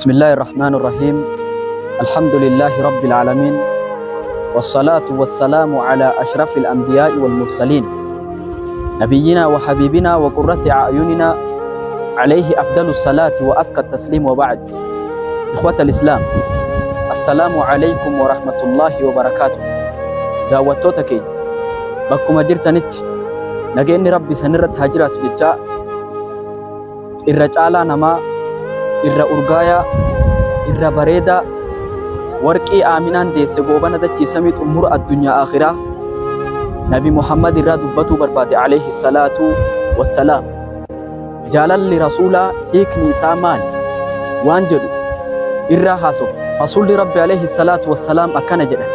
بسم الله الرحمن الرحيم. الحمد لله رب العالمين، والصلاة والسلام على أشرف الأنبياء والمرسلين، نبينا وحبيبنا وقرة أعيننا، عليه أفضل الصلاة وأزكى التسليم. وبعد، إخوة الإسلام، السلام عليكم ورحمة الله وبركاته. دعوتك بكم جرتنت نجيني ربي سنرت هجرات جتا الرجال نما irra urgaaya irra bareeda warqii aaminaan deesse goobana dachiisamii xumura addunyaa akhiraa nabi Muhammad irraa dubbatuu barbaade alayhi salaatu wassalaam. Jaalalli rasuulaa hiikni isaa maali waan jedhu irraa haasofna. Rasuulli rabbi alayhi salaatu wassalaam akkana jedhan: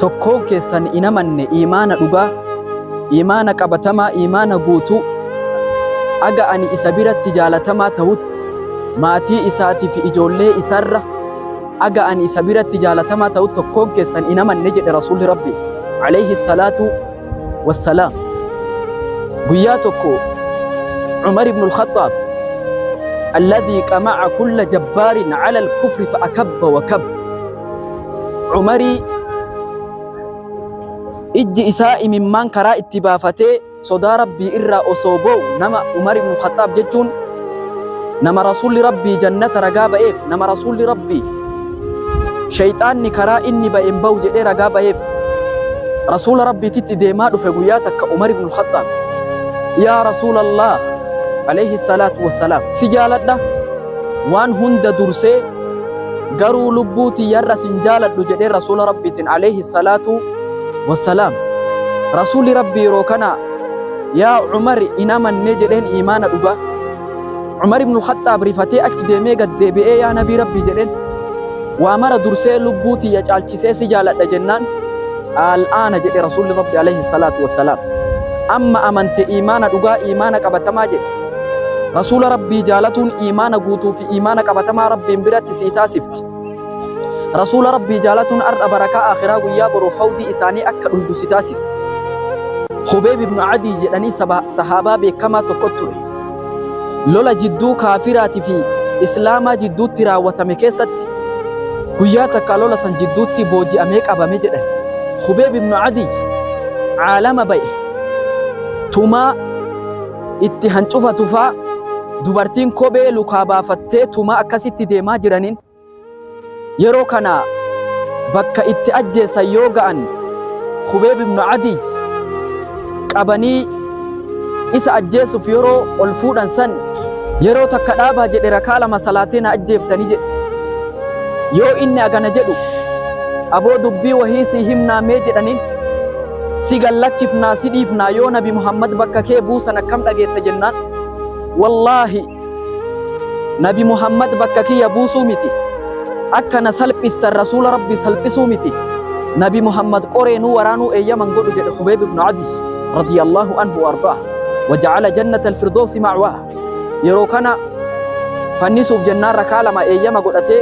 tokkoon keessan inamanne iimaana dhugaa, iimaana qabatamaa, iimaana guutuu aga ani isa biratti jaalatamaa ta'utti maatii isaatii fi ijoollee isarra aga ani isa biratti jaalatamaa ta'u tokkoon keessan inamanne jedhe rasuulli rabbi alayhi salaatu wassalaam. Guyyaa tokko Umar ibn al-Khattab alladhi qama'a kulla jabbaarin ala al-kufri fa akabba wa kab. Umari ijji isaa imimmaan karaa itti baafatee sodaa rabbii irraa osoo ba'u nama Umar ibn al-Khattab jechuun nama rasuulli rabbii jannata ragaa ba'eef, nama rasuulli rabbii shayxaanni karaa inni ba'een ba'u jedhee ragaa ba'eef rasuula rabbiititti deemaa dhufe guyyaa takka Umar ibn al-Khattab: yaa rasuulallah alayhi salaatu wassalaam, si jaaladha waan hunda dursee garuu lubbuutii yarra sin jaaladhu jedhee rasuula rabbiitiin alayhi salaatu wassalaam. Rasuulli rabbii yeroo kana yaa Umar inamanne jedheen iimaana dhugaa. Umar ibn al-Khattab rifatee achi deemee gad deebi'ee yaa nabii rabbii jedheen waa mara dursee lubbuutii ya caalchisee si jaaladha jennaan al'aana jedhe rasuulli rabbi alayhi salaatu wassalaam. Amma amante iimaana dhugaa, iimaana qabatamaa jedhe. Rasuula rabbii jaalatuun iimaana guutuu fi iimaana qabatamaa rabbiin biratti sii taasifti. Rasuula rabbii jaalatuun ar'a barakaa akhiraa guyyaa boruu hawdii isaanii akka dhundu si taasisti. Khubayb ibn Adii jedhanii sahaabaa beekamaa tokko ture. Lola jidduu kaafiraatii fi islaamaa jidduutti raawwatame keessatti guyyaa takka lola san jidduutti booji'amee qabame jedhan. Khubayb ibn Adii caalama ba'e tumaa itti hancufa tufaa dubartiin kophee lukaa baafattee tumaa akkasitti deemaa jiraniin yeroo kana bakka itti ajjeesan yoo ga'an Khubayb ibn Adii qabanii isa ajjeesuuf yeroo ol fuudhan san yeroo takka dhaabaa jedhe rakaa lama salaatee na ajjeeftanii jedhe. Yoo inni agana jedhu aboo dubbii wahii si himnaa mee jedhaniin si gallakkifnaa si dhiifnaa yoo nabi Muhammad bakka kee buusan akkam dhageetta jennaan wallaahi nabi Muhammad bakka kiyya buusuu miti, akkana salphistan rasuula rabbi salphisuu miti, nabi Muhammad qoreenuu waraanuu eeyyaman godhu jedhe Khubayb ibn Adii radiyallahu anhu wa ardaah. وجعل جنة الفردوس معواها. يرو كان فنسوف جنة ركالة ما إيما قلتي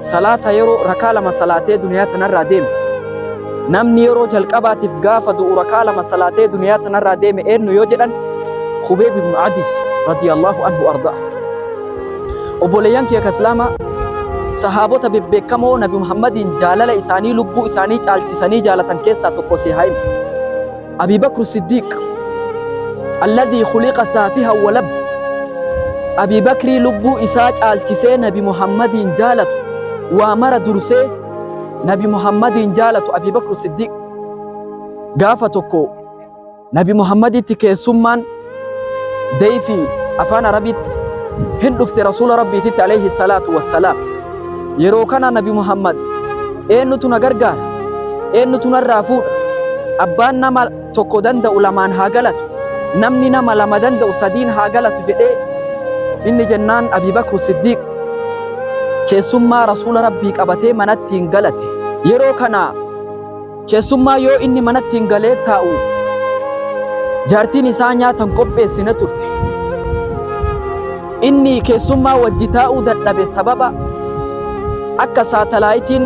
صلاة يرو ركالة ما صلاة دنيا تنرى ديم نمني يرو جلقبا تفقافة دو ركالة ما صلاة دنيا تنرى ديم إرنو يوجدن خبيب بن عدي رضي الله عنه وأرضاه. وبوليانك يا كسلامة صحابة ببكمو نبي محمد جالل إساني لبو إساني جالتساني جالتن كيسا تقوسي هايم أبي بكر الصديق الذي خلق سافها ولب. أبي بكر لبو إساج آلتسي نبي محمد جالت وامر درسي نبي محمد جالت أبي بكر الصديق قافتكو نبي محمد تكيسمان ديفي أفان ربيت هندفت رسول ربي تت عليه الصلاة والسلام. يروكنا نبي محمد إنو تنغرغار إنو تنرافود أبان نما تكو دند علمان هاقلت namni nama lama danda'u sadiin haa galatu jedhee inni jennaan Abii Bakr Siddiq keessummaa rasuula rabbii qabatee manatti hin galate. Yeroo kana keessummaa yoo inni manatti hin galee taa'u jaartiin isaa nyaatan qopheessine turte. Inni keessummaa wajji taa'uu dadhabe sababa akka saatalaayitiin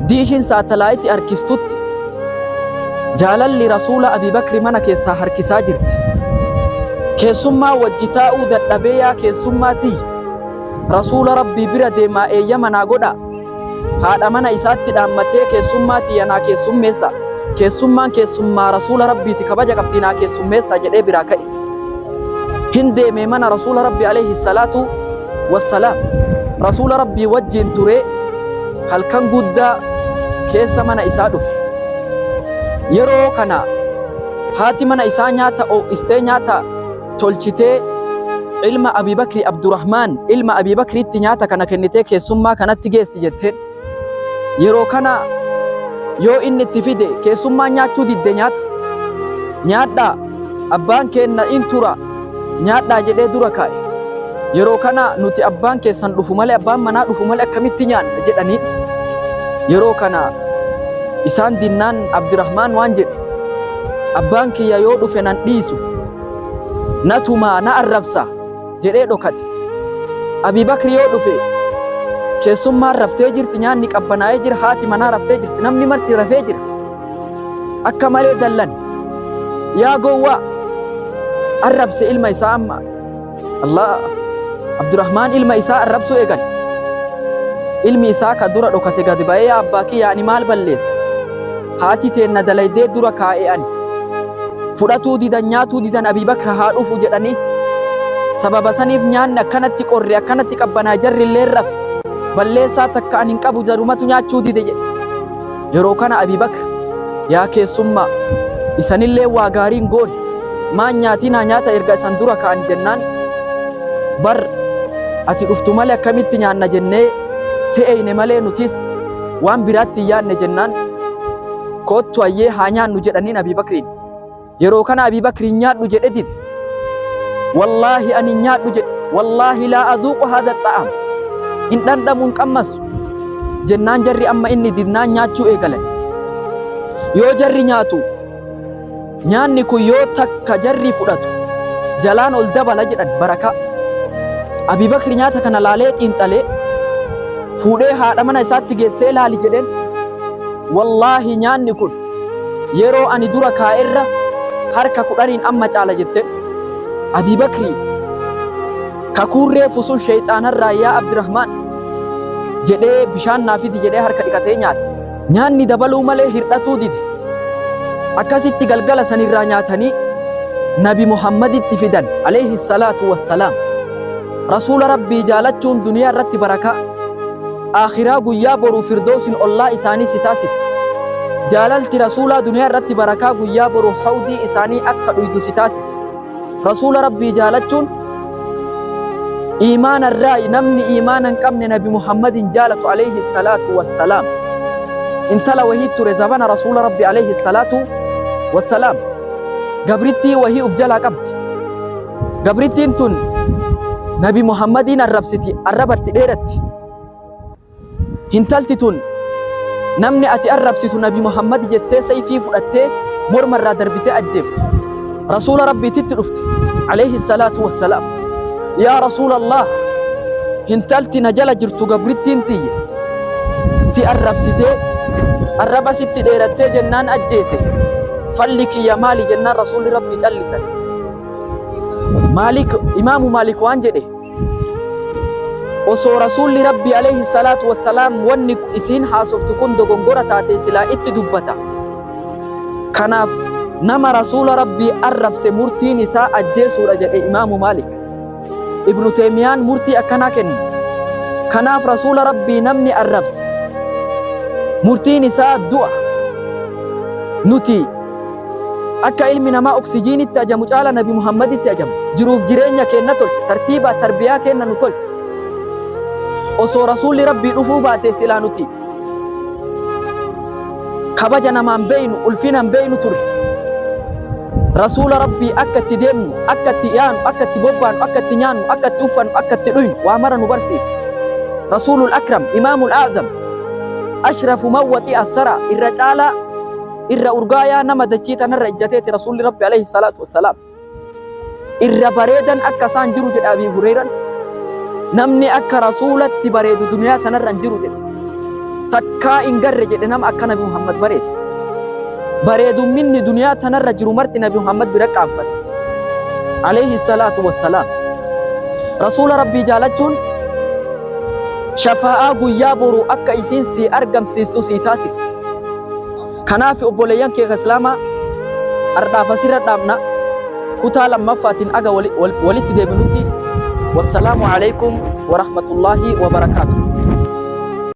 diishin saatalaayitii harkistutti jaalalli rasuula Abii Bakri mana keessaa harkisaa jirti. keessummaa wajji taa'uu dadhabee yaa keessummaatii rasuula rabbii bira deemaa eeyyama naa godha haadha mana isaatti dhaammatee keessummaa tiyyanaa keessummeessa keessummaan keessummaa rasuula rabbiiti kabaja qabdii naa keessummeessa jedhee biraa ka'e hin deemee mana rasuula rabbii alayhi salaatu wassalaam rasuula rabbii wajjiin ture halkan guddaa keessa mana isaa dhufe yeroo kana haati mana isaa nyaata istee nyaata tolchitee ilma Abii Bakri Abdurrahmaan ilma Abii Bakriitti nyaata kana kennitee keessummaa kanatti geessi jetteen yeroo kana yoo inni itti fide keessummaa nyaachuu didde nyaadhaa abbaan keenna in tura nyaadhaa jedhee dura kaa'e yeroo kana nuti abbaan keessan dhufu malee abbaan manaa dhufu malee akkamitti nyaanna jedhanii yeroo kana isaan dinnaan Abdurrahmaan waan jedhe abbaan kiyya yoo dhufe nan dhiisu natumaa na arrabsa jedhee dhokate Abii Bakri yoo dhufe keessummaan raftee jirti nyaanni qabbanaa'ee jira haati manaa raftee jirti namni marti rafee jira akka malee dallan yaa gowwaa arrabse ilma isaa amma Allah Abdurrahmaan ilma isaa arrabsuu eegan ilmi isaa ka dura dhokate gadi ba'ee yaa abbaa kiyya ani maal balleesse haati teenna dalaydee dura kaa'e ani fudhatuu didan nyaatuu didan Abii Bakra haa dhufu jedhanii sababa saniif nyaanni akkanatti qorre akkanatti qabbanaa jarri illee rafe balleessaa takka ani hin qabu jarumatu nyaachuu dide jedhe yeroo kana Abii Bakra yaa keessummaa isanillee waa gaariin goone maan nyaatinaa nyaata erga isan dura ka'an jennaan bar ati dhuftu malee akkamitti nyaanna jennee se'eyne malee nutis waan biraatti yaanne jennaan kottu ayyee haa nyaannu jedhaniin Abii Bakriin yeroo kana Abii Bakriin nyaadhu jedhe dide wallaahi ani nyaadhu jedhe wallaahi laa azuuqu haadha xa'am in dhandhamuun qammasu jennaan jarri amma inni didnaan nyaachuu eegalan yoo jarri nyaatu nyaanni kun yoo takka jarri fudhatu jalaan ol dabala jedhan barakaa Abii Bakri nyaata kana laalee xiinxalee fuudhee haadha mana isaatti geessee laali jedheen wallaahi nyaanni kun yeroo ani dura kaa'erra harka 10 amma caala jetteen Abii Bakri kakuurree fusun shayxaanarraa yaa Abdurrahmaan jedhee bishaan naa fidi jedhee harka dhiqatee nyaate nyaanni dabaluu malee hirdhatuu dide akkasitti galgala sanirraa nyaatanii Nabi Muhammaditti fidan alayhi salaatu wassalaam rasuula rabbii jaalachuun duniyaa irratti barakaa akhiraa guyyaa boruu firdoosin ollaa isaanii si taasiste jaalalti rasuulaa duniyaa irratti barakaa guyyaa boruu hawdii isaanii akka dhuydu si taasiste rasuula rabbii jaalachuun iimaana irraa namni iimaana hin qabne Nabi Muhammadin jaalatu alayhi salaatu wassalaam intala wahii ture zabana rasuula rabbii alayhi salaatu wassalaam gabrittii wahii uf jalaa qabdi gabrittiin tun Nabi Muhammadin arrabsiti arrabatti dheeratti hintalti tun namni ati arrabsitu Nabi Muhammad jettee sayfii fudhattee mormarraa darbitee ajjeefte rasuula rabbiititti dhufte alayhi salaatu wassalaam yaa rasuulallah hintalti na jala jirtu gabrittiin tiyya si arrabsitee arraba sitti dheerattee jennaan ajjeese falli kiyya maali jennaan rasuulli rabbii callisan Maalik imaamu Maalik waan jedhe osoo rasuulli rabbii alayhi salaatu wassalaam wanni isiin haasoftu kun dogongora taate silaa itti dubbata kanaaf nama rasuula rabbii arrabse murtiin isaa ajjeesuudha jedhe imaamu Maalik Ibnu Teemiyaan murtii akkanaa kenne kanaaf rasuula rabbii namni arrabse murtiin isaa du'a nuti akka ilmi namaa oksijiinitti ajamu caala Nabi Muhammaditti ajamu jiruuf jireenya keenna tolche tartiibaa tarbiyaa keenna nu tolche osoo rasuulli rabbii dhufuu baate silaa nuti kabaja namaan beeynu ulfinaan beeynu ture rasuula rabbii akka itti deemnu akka itti yaanu akka itti bobbaanu akka itti nyaannu akka itti uffannu akka itti dhuynu waa mara nu barsiisa rasuulul akram imaamul a'zam ashrafu man waxi'a athara irra caalaa irra urgaayaa nama dachii tanarra ijjateeti rasuulli rabbi alayhi salaatu wassalaam irra bareedan akka isaan jiru jedha Abii Hureyran namni akka rasuulatti bareedu duniyaa tanarra hin jiru jedhe takkaa hin garre jedhe nama akka Nabi Muhammad bareede bareedumminni duniyaa tanarra jiru marti Nabi Muhammad bira qaanfate alayhi salaatu wassalaam rasuula rabbii jaalachuun shafa'aa guyyaa boru akka isiin si argamsiistu si taasisti. Kanaaf obboleeyyan kee islaamaa ardhaaf asirra dhaabna kutaa lammaffaatiin aga walitti deebinutti. Wassalaamu alaikum wa rahmatullahi wa barakaatuh.